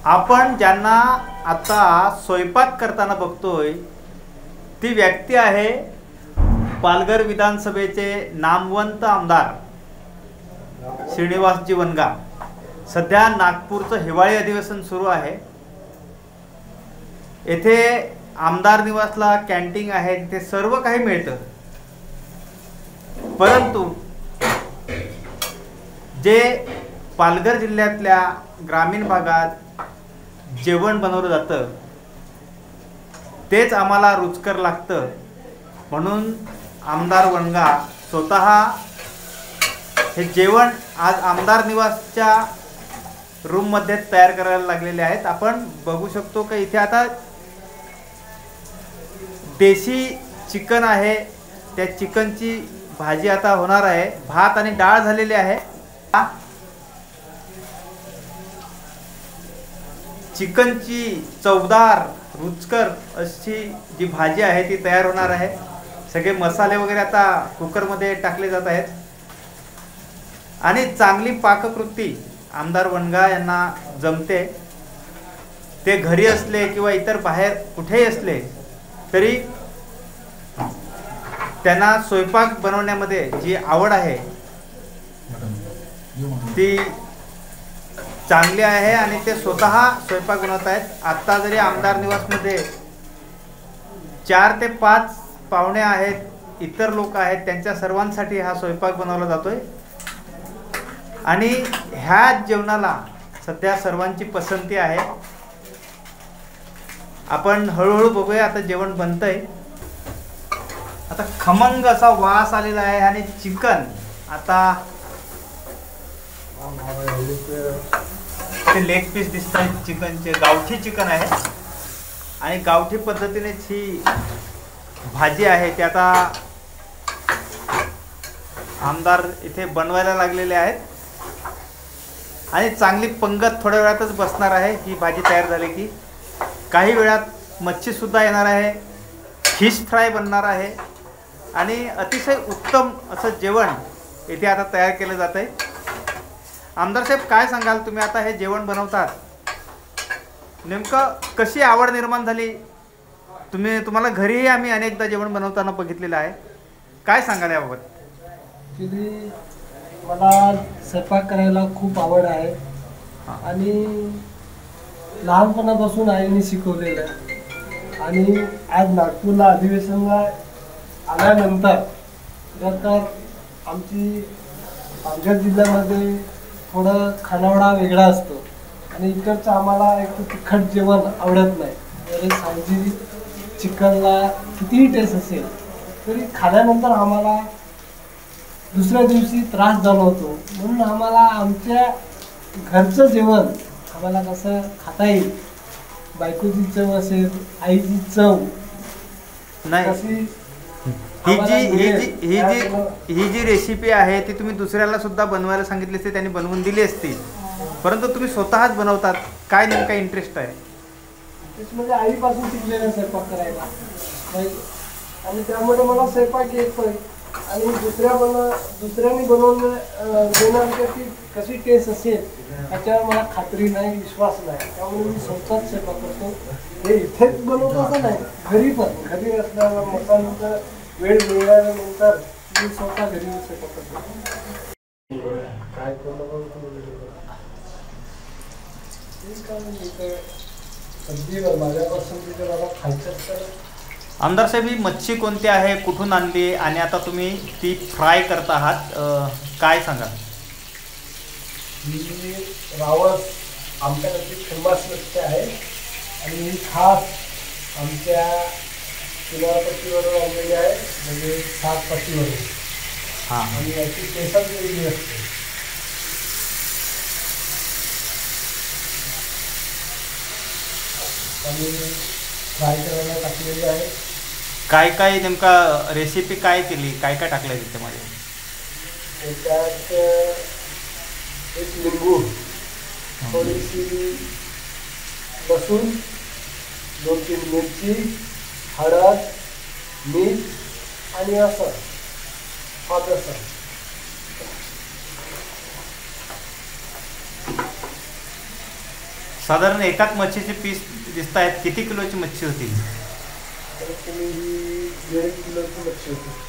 आपण ज्यांना आता स्वयंपाक करताना बघतोय ती व्यक्ती आहे पालघर विधानसभेचे नामवंत आमदार श्रीनिवासजी वनगा। सध्या नागपूरचं हिवाळी अधिवेशन सुरू आहे। येथे आमदार निवासला कॅन्टीन आहे, तिथे सर्व काही मिळतं, परंतु जे पालघर जिल्ह्यातल्या ग्रामीण भागात जेवण बनवलं जातं तेच आम्हाला रुचकर लागतं, म्हणून आमदार वनगा स्वतः हे जेवण आज आमदार निवासच्या रूममध्ये तयार करायला लागलेले आहेत। आपण बघू शकतो की इथे आता देशी चिकन आहे, त्या चिकनची भाजी आता होणार आहे। भात आणि डाळ झालेली आहे। चिकनची चवदार रुचकर अशी जी भाजी आहे ती तयार होणार आहे। सगळे मसाले वगैरे आता कुकरमध्ये टाकले जात आहेत आणि चांगली पाककृती आमदार वनगा यांना जमते। ते घरी असले किंवा इतर बाहेर कुठेही असले तरी त्यांना स्वयंपाक बनवण्यामध्ये जी आवड आहे ती चांगली आहे आणि ते स्वतः स्वयंपाक बनवत आहेत। आता जरी आमदार निवासमध्ये 4 ते 5 पाहुणे आहेत, इतर लोक आहेत, त्यांच्या सर्वांसाठी हा स्वयंपाक बनवला जातोय आणि ह्या जेवणाला सध्या सर्वांची पसंती आहे। आपण हळूहळू बघूया, आता जेवण बनतंय। आता खमंग असा वास आलेला आहे आणि चिकन आता ते लेग पीस दिसत आहेत चिकनचे, गावठी चिकन आहे आणि गावठी पद्धतीने ही भाजी आहे ती आता आमदार इथे बनवायला लागलेले आहेत आणि चांगली पंगत थोड्या वेळातच बसणार आहे। ही भाजी तयार झाली की काही वेळात मच्छी सुद्धा येणार आहे, फिश फ्राय बनणार आहे आणि अतिशय उत्तम असं जेवण इथे आता तयार केलं जात आहे। आमदार साहेब, काय सांगाल तुम्ही आता हे जेवण बनवतात, नेमकं कशी आवड निर्माण झाली? तुम्हाला घरीही आम्ही अनेकदा जेवण बनवताना बघितलेलं आहे, काय सांगाल याबाबत? ॲक्च्युली मला स्वयंपाक करायला खूप आवड आहे आणि लहानपणापासून आईने शिकवलेलं आहे आणि आज नागपूरला अधिवेशनला आल्यानंतर तर आमची पालघर जिल्ह्यामध्ये थोडं खानावळा वेगळा असतो आणि इकडचं आम्हाला एक तिखट जेवण आवडत नाही। जरी सांजी चिकनला कितीही टेस्ट असेल तरी खाल्यानंतर आम्हाला दुसऱ्या दिवशी त्रास जाणवतो, म्हणून आम्हाला आमच्या घरचं जेवण आम्हाला कसं खाता येईल, बायकोची चव असेल, आईची चव नाही, ही जी रेसिपी आहे ती तुम्ही दुसऱ्याला सुद्धा बनवायला सांगितली असते, त्यांनी बनवून दिली असती, परंतु तुम्ही स्वतःच बनवतात, काय नेमका इंटरेस्ट आहे? म्हणजे आईपासून शिकलेलं स्वयंपाक करायला आणि त्यामुळे मला स्वयंपाक येतोय आणि दुसऱ्याने बनवून देणार की कशी टेस्ट असेल त्याच्यावर मला खात्री नाही, विश्वास नाही, त्यामुळे मी स्वतःच स्वयंपाक करतो। हे इथेच बनवतो असं नाही, घरी असल्यावर मसाल्याचं वेळ मिळाल्यानंतर मी स्वतः घरी स्वयंपाक करतो। काय सब्जीवर माझ्यापासून तिथे मला खायचं तर आमदार साहेब, ही मच्छी कोणती आहे, कुठून आणली आणि आता तुम्ही ती फ्राय करत आहात, काय सांगा? ही रावस आमच्याकडची फेमस मच्छी आहे आणि ही खास आमच्या किनारपट्टीवरून आणलेली आहे, म्हणजे 7 पट्टीवरून। हां, आणि याची केसर वेगळी असते। आणि फ्राय करायला टाकलेली आहे। काय काय नेमका रेसिपी काय केली, काय काय टाकलं त्याच्यामध्ये? त्यात एक लिंबू, थोडीशी लसूण 2-3 मिरची, हळद, मीठ आणि असं हा तसा. साधारण एकाच मच्छीचे पीस दिसत आहेत. किती किलोची मच्छी होती? तर तुम्ही 1.5 किलोची मच्छी होती.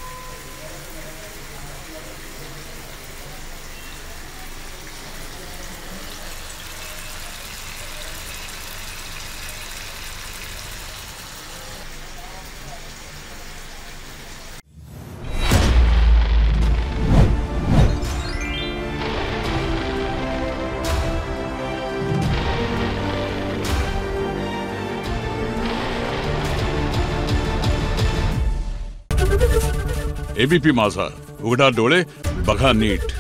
एबीपी माझा, उघडा डोळे बघा नीट.